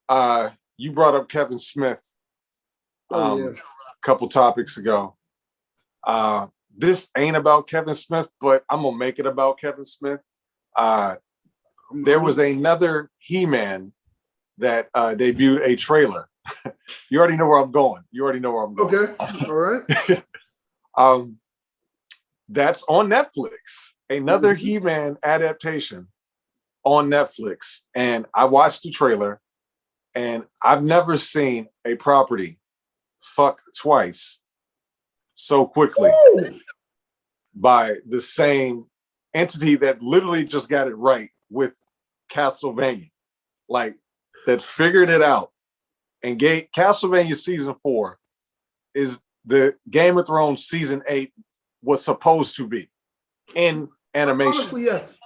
You brought up Kevin Smith Oh yeah. a couple topics ago. This ain't about Kevin Smith, but I'm gonna make it about Kevin Smith. Uh, there was another He-Man that debuted a trailer. You already know where I'm going. Okay. All right. um, that's on Netflix. Another He-Man adaptation on Netflix, and I watched the trailer, and I've never seen a property fucked twice so quickly by the same entity that literally just got it right with Castlevania, like that figured it out and gave Castlevania season 4 is the Game of Thrones season 8 was supposed to be in animation. Honestly, yes.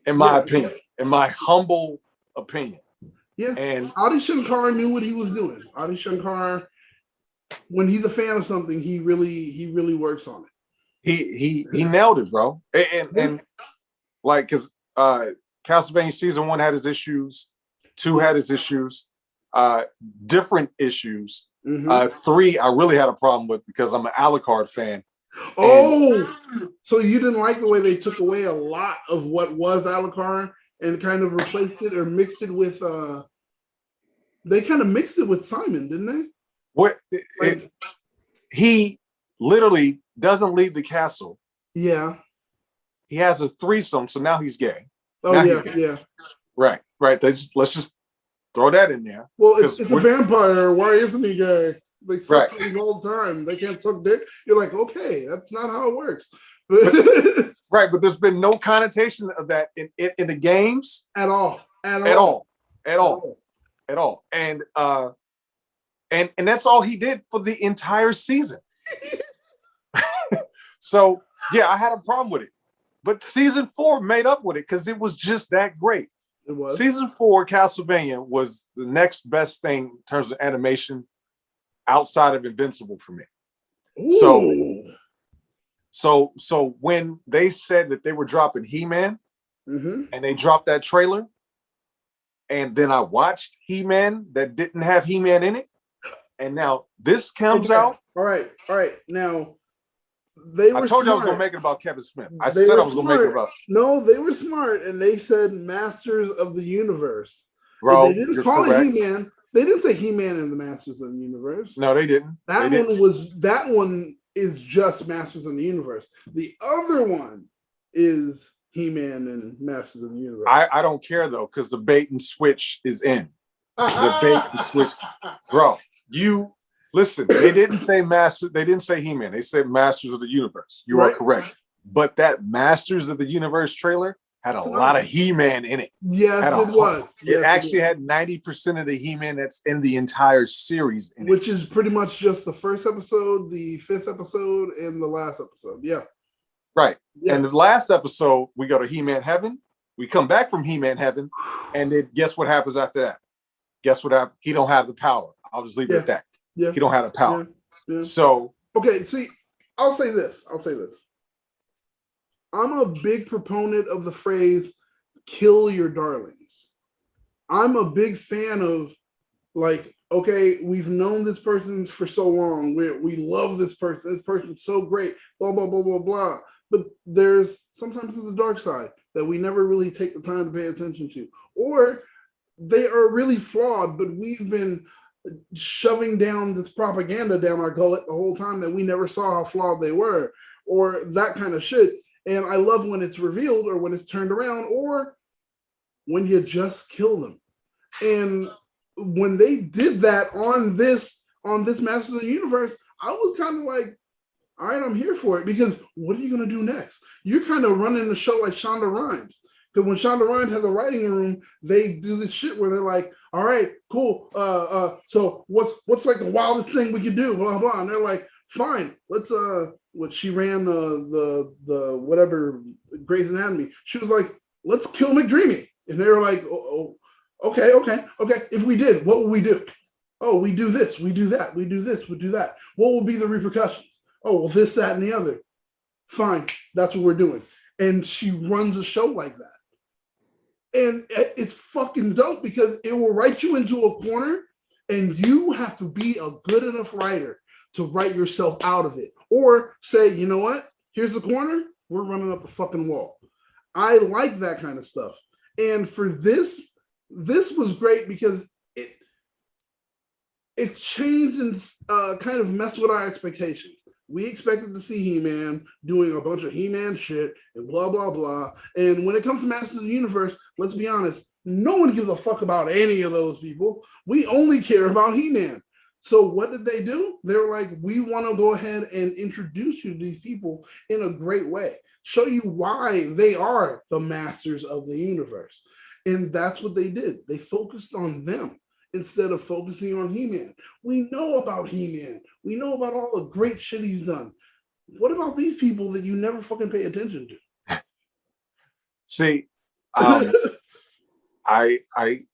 In my opinion, in my humble opinion. Yeah. And Adi Shankar knew what he was doing. Adi Shankar, when he's a fan of something, he really works on it. He nailed it, bro. And like, because Castlevania season 1 had his issues, 2 had his issues, different issues. 3 I really had a problem with because I'm an Alucard fan. So you didn't like the way they took away a lot of what was Alucard and kind of replaced it or mixed it with they kind of mixed it with Simon, didn't they? What he literally doesn't leave the castle. Yeah. He has a threesome, so now he's gay. Oh now yeah, yeah. Right. Let's just throw that in there. Well, it's a vampire. Why isn't he gay? They suck things all the time. They can't suck dick. You're like, okay, that's not how it works. Right, but there's been no connotation of that in the games at all. And that's all he did for the entire season. So yeah, I had a problem with it, but season 4 made up with it because it was just that great. It was. Season 4 Castlevania was the next best thing in terms of animation outside of Invincible for me. Ooh. So when they said that they were dropping He-Man and they dropped that trailer, and then I watched He-Man that didn't have He-Man in it, and now this comes out. All right. Now I told you I was gonna make it about Kevin Smith. I said I was gonna make it about. No, they were smart, and they said Masters of the Universe. Bro, they didn't call it He-Man. They didn't say He-Man in the Masters of the Universe. No, they didn't. That one is just Masters of the Universe. The other one is He-Man and Masters of the Universe. I don't care though, because the bait and switch is in. The bait and switch, bro. You listen. They didn't say Master. They didn't say He-Man. They said Masters of the Universe. You are correct. But that Masters of the Universe trailer had a lot of He-Man in it. Yes, it was. It actually had 90% of the He-Man that's in the entire series. Which is pretty much just the first episode, the 5th episode, and the last episode. Yeah. Right. Yeah. And the last episode, we go to He-Man Heaven. We come back from He-Man Heaven. And then guess what happens after that? Guess what happens? He don't have the power. I'll just leave it at that. Yeah. He don't have the power. Yeah. So. Okay, see, I'll say this. I'm a big proponent of the phrase kill your darlings. I'm a big fan of, like, okay, we've known this person for so long. We love this person. This person's so great, blah, blah, blah, blah, blah. But sometimes there's a dark side that we never really take the time to pay attention to. Or they are really flawed, but we've been shoving down this propaganda down our gullet the whole time that we never saw how flawed they were, or that kind of shit. And I love when it's revealed or when it's turned around or when you just kill them. And when they did that on this Masters of the Universe, I was kind of like, all right, I'm here for it, because what are you going to do next? You're kind of running the show like Shonda Rhimes. Because when Shonda Rhimes has a writing room, they do this shit where they're like, all right, cool. So what's like the wildest thing we could do? Blah, blah. And they're like, fine, let's what she ran the whatever Grey's Anatomy. She was like, let's kill McDreamy. And they were like, okay. If we did, what would we do? Oh, we do this, we do that, we do this, we do that. What will be the repercussions? Oh, well, this, that, and the other. Fine, that's what we're doing. And she runs a show like that. And it's fucking dope because it will write you into a corner, and you have to be a good enough writer to write yourself out of it, or say, you know what? Here's the corner. We're running up the fucking wall. I like that kind of stuff. And for this was great because it changed and kind of messed with our expectations. We expected to see He-Man doing a bunch of He-Man shit and blah, blah, blah. And when it comes to Masters of the Universe, let's be honest, no one gives a fuck about any of those people. We only care about He-Man. So what did they do? They were like, we want to go ahead and introduce you to these people in a great way. Show you why they are the masters of the universe. And that's what they did. They focused on them instead of focusing on He-Man. We know about He-Man. We know about all the great shit he's done. What about these people that you never fucking pay attention to? See, I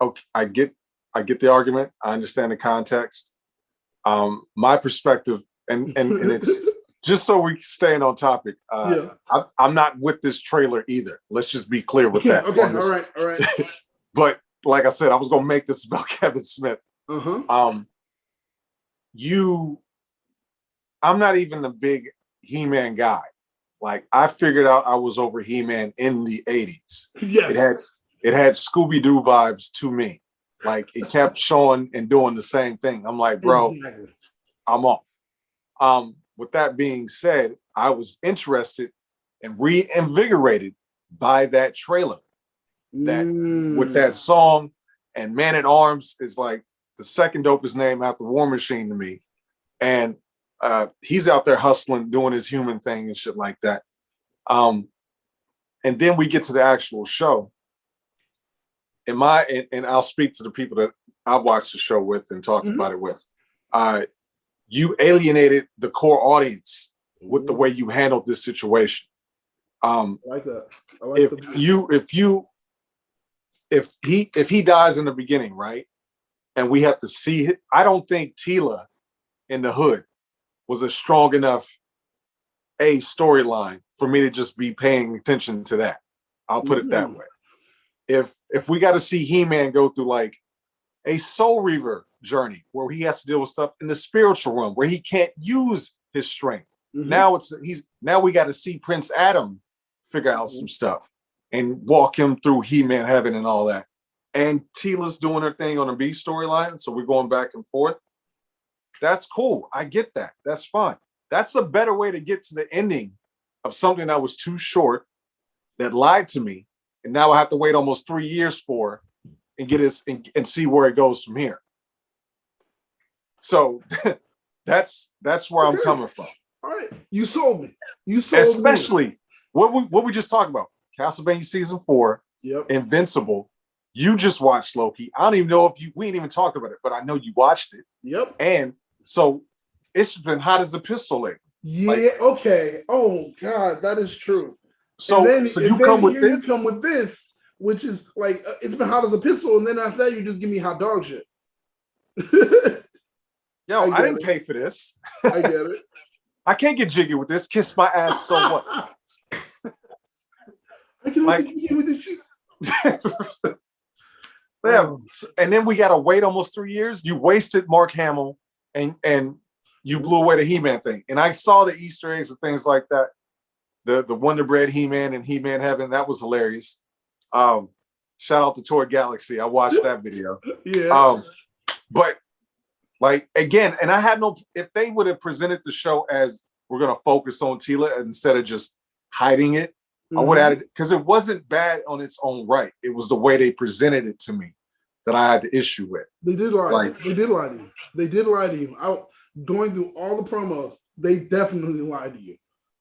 get the argument. I understand the context. My perspective, and it's just so we staying on topic. I'm not with this trailer either. Let's just be clear with that. Okay, all right. But like I said, I was gonna make this about Kevin Smith. I'm not even a big He-Man guy. Like, I figured out I was over He-Man in the 80s. Yes. It had Scooby-Doo vibes to me. Like, it kept showing and doing the same thing. I'm like, bro, exactly. I'm off. With that being said, I was interested and reinvigorated by that trailer. With that song, and Man at Arms is like the second dopest name after War Machine to me. And he's out there hustling, doing his human thing and shit like that. And then we get to the actual show. And I'll speak to the people that I watched the show with and talked about it with. You alienated the core audience with the way you handled this situation. I like that. I like if he dies in the beginning, right, and we have to see it, I don't think Tila in the hood was a strong enough storyline for me to just be paying attention to that. I'll put it that way. If we got to see He-Man go through like a Soul Reaver journey where he has to deal with stuff in the spiritual realm where he can't use his strength. Now we got to see Prince Adam figure out some stuff and walk him through He-Man heaven and all that. And Tila's doing her thing on a B storyline, so we're going back and forth. That's cool. I get that. That's fine. That's a better way to get to the ending of something that was too short, that lied to me, and now I have to wait almost 3 years for and get it and see where it goes from here. So that's where I'm coming from. All right, you sold me. Especially what we just talked about. Castlevania season 4, Invincible. You just watched Loki. I don't even know if we ain't even talked about it, but I know you watched it. Yep. And so it's been hot as a pistol lately. Yeah. Okay. Oh God, that is true. So you come with this, which is like it's been hot as a pistol, and then after that, you just give me hot dog shit. Yo, I didn't pay for this. I get it. I can't get jiggy with this. Kiss my ass, so what? I can only get jiggy with this shit. Yeah, and then we gotta wait almost 3 years. You wasted Mark Hamill, and you blew away the He-Man thing. And I saw the Easter eggs and things like that. The Wonder Bread He-Man and He-Man Heaven, that was hilarious. Shout out to Toy Galaxy. I watched that video. Yeah. But like again, and I had no. If they would have presented the show as we're gonna focus on Tila instead of just hiding it, I would have added, because it wasn't bad on its own right. It was the way they presented it to me that I had the issue with. They did lie. They did lie to you. They did lie to you. Going through all the promos, they definitely lied to you.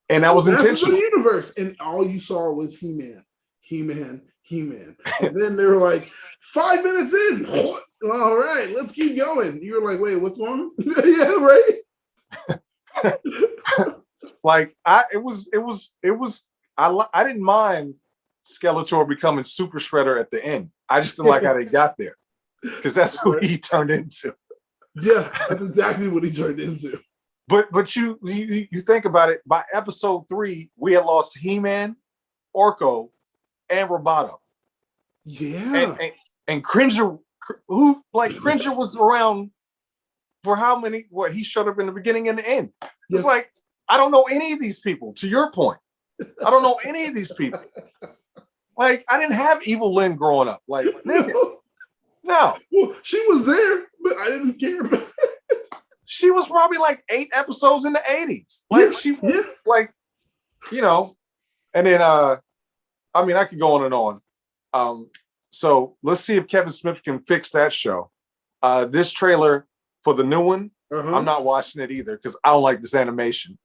And that was intentional. The universe, and all you saw was He-Man, He-Man, He-Man. And then they were like, 5 minutes in. All right, let's keep going. You were like, wait, what's wrong? Yeah, right. Like I didn't mind Skeletor becoming Super Shredder at the end. I just didn't like how they got there, because that's who he turned into. Yeah, that's exactly what he turned into. But you think about it. By episode 3, we had lost He-Man, Orko, and Roboto. Yeah. And Cringer, who like Cringer was around for how many? What he showed up in the beginning and the end. It's Yes. like I don't know any of these people. To your point, I don't know any of these people. Like I didn't have Evil Lynn growing up. Like nigga, no. Well, she was there, but I didn't care about it. She was probably like 8 episodes in the 80s. Like Yeah, she was yeah. like, you know, and then I mean I could go on and on. So let's see if Kevin Smith can fix that show. This trailer for the new one, I'm not watching it either because I don't like this animation.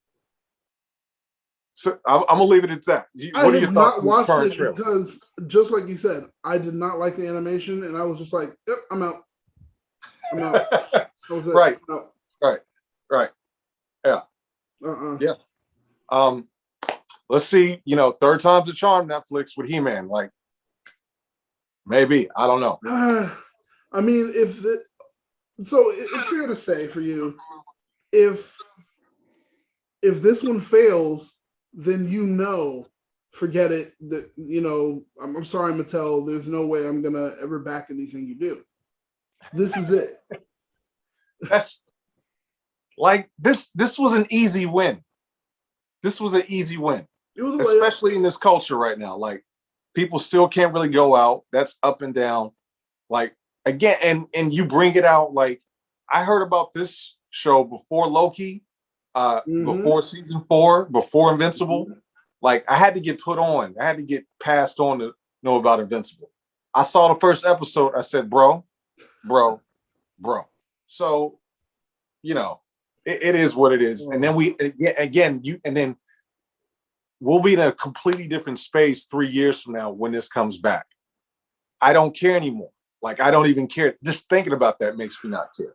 So I'm gonna leave it at that. What are your thoughts on this current trailer? Because just like you said, I did not like the animation, and I was just like, "Yep, I'm out. I'm out." That was it. Right, Out. right, yeah, yeah. Let's see. You know, third time's a charm. Netflix with He-Man. Like, maybe I don't know. I mean, so it's fair to say for you, if this one fails, then forget it. That I'm sorry, Mattel. There's no way I'm gonna ever back anything you do. This is it. That's like this was an easy win. This was an easy win. It was especially in this culture right now. Like people still can't really go out. That's up and down. Like again, and you bring it out. Like I heard about this show before Loki, before season 4, before Invincible. Like I had to get put on. I had to get passed on to know about Invincible. I saw the first episode. I said, bro. So, it is what it is. And then we'll be in a completely different space 3 years from now when this comes back. I don't care anymore. Like I don't even care. Just thinking about that makes me not care.